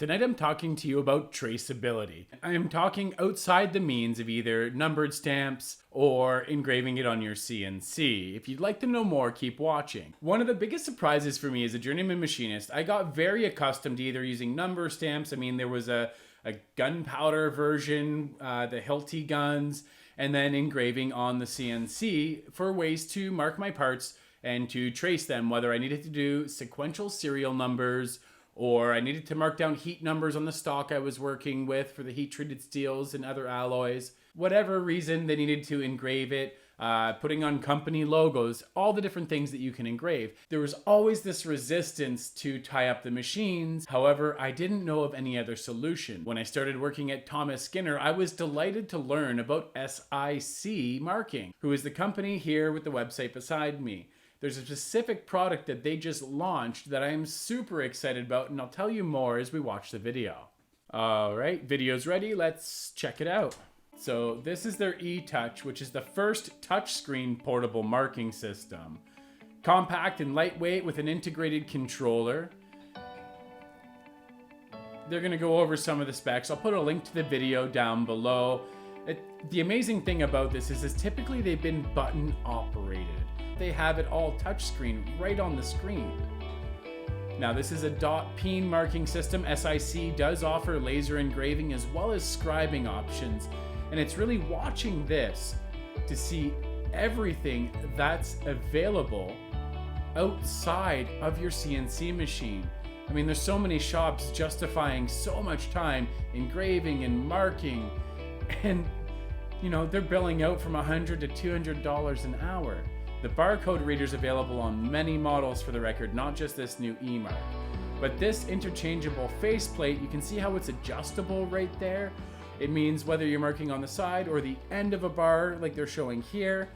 Tonight I'm talking to you about traceability. I am talking outside the means of either numbered stamps or engraving it on your CNC. If you'd like to know more, keep watching. One of the biggest surprises for me as a journeyman machinist, I got very accustomed to either using number stamps. I mean, there was a gunpowder version, the Hilti guns, and then engraving on the CNC for ways to mark my parts and to trace them, whether I needed to do sequential serial numbers or I needed to mark down heat numbers on the stock I was working with for the heat-treated steels and other alloys. Whatever reason they needed to engrave it, putting on company logos, all the different things that you can engrave. There was always this resistance to tie up the machines. However, I didn't know of any other solution. When I started working at Thomas Skinner, I was delighted to learn about SIC Marking, who is the company here with the website beside me. There's a specific product that they just launched that I am super excited about, and I'll tell you more as we watch the video. All right, video's ready. Let's check it out. So this is their eTouch, which is the first touchscreen portable marking system. Compact and lightweight with an integrated controller. They're gonna go over some of the specs. I'll put a link to the video down below. The amazing thing about this is typically they've been button operated. They have it all touchscreen right on the screen. Now this is a Dot-Peen marking system. SIC does offer laser engraving as well as scribing options. And it's really watching this to see everything that's available outside of your CNC machine. I mean, there's so many shops justifying so much time engraving and marking, and you know, they're billing out from $100 to $200 an hour. The barcode reader's available on many models for the record, not just this new E-Mark. But this interchangeable faceplate, you can see how it's adjustable right there. It means whether you're marking on the side or the end of a bar like they're showing here.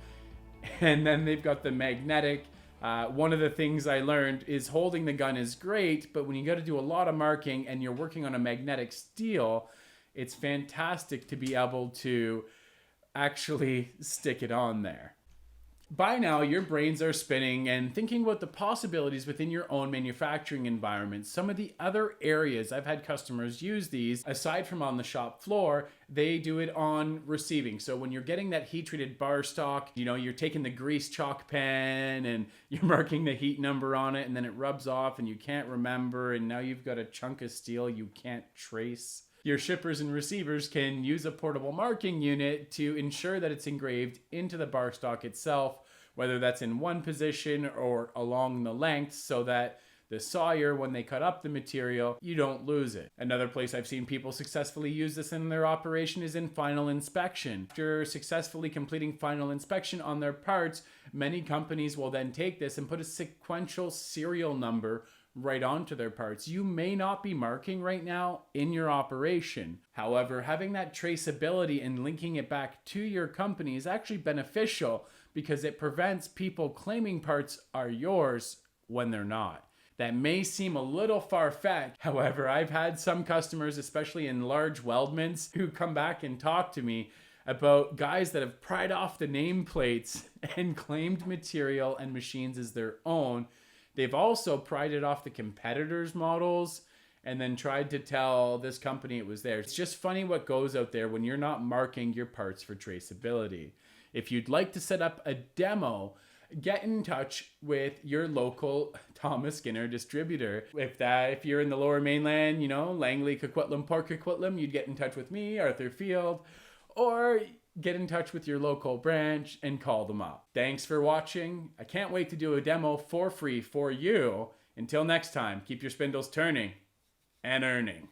And then they've got the magnetic. One of the things I learned is holding the gun is great, but when you got to do a lot of marking and you're working on a magnetic steel, it's fantastic to be able to actually stick it on there. By now, your brains are spinning and thinking about the possibilities within your own manufacturing environment. Some of the other areas I've had customers use these, aside from on the shop floor, they do it on receiving. So when you're getting that heat-treated bar stock, you know, you're taking the grease chalk pen and you're marking the heat number on it, and then it rubs off and you can't remember, and now you've got a chunk of steel you can't trace. Your shippers and receivers can use a portable marking unit to ensure that it's engraved into the bar stock itself, whether that's in one position or along the length, so that the sawyer, when they cut up the material, you don't lose it. Another place I've seen people successfully use this in their operation is in final inspection. After successfully completing final inspection on their parts, many companies will then take this and put a sequential serial number right onto their parts. You may not be marking right now in your operation. However, having that traceability and linking it back to your company is actually beneficial because it prevents people claiming parts are yours when they're not. That may seem a little far-fetched. However, I've had some customers, especially in large weldments, who come back and talk to me about guys that have pried off the nameplates and claimed material and machines as their own. They've also pried it off the competitors' models and then tried to tell this company it was theirs. It's just funny what goes out there when you're not marking your parts for traceability. If you'd like to set up a demo, get in touch with your local Thomas Skinner distributor. If you're in the Lower Mainland, you know, Langley, Coquitlam, Port Coquitlam, you'd get in touch with me, Arthur Field, or get in touch with your local branch and call them up. Thanks for watching. I can't wait to do a demo for free for you. Until next time, keep your spindles turning and earning.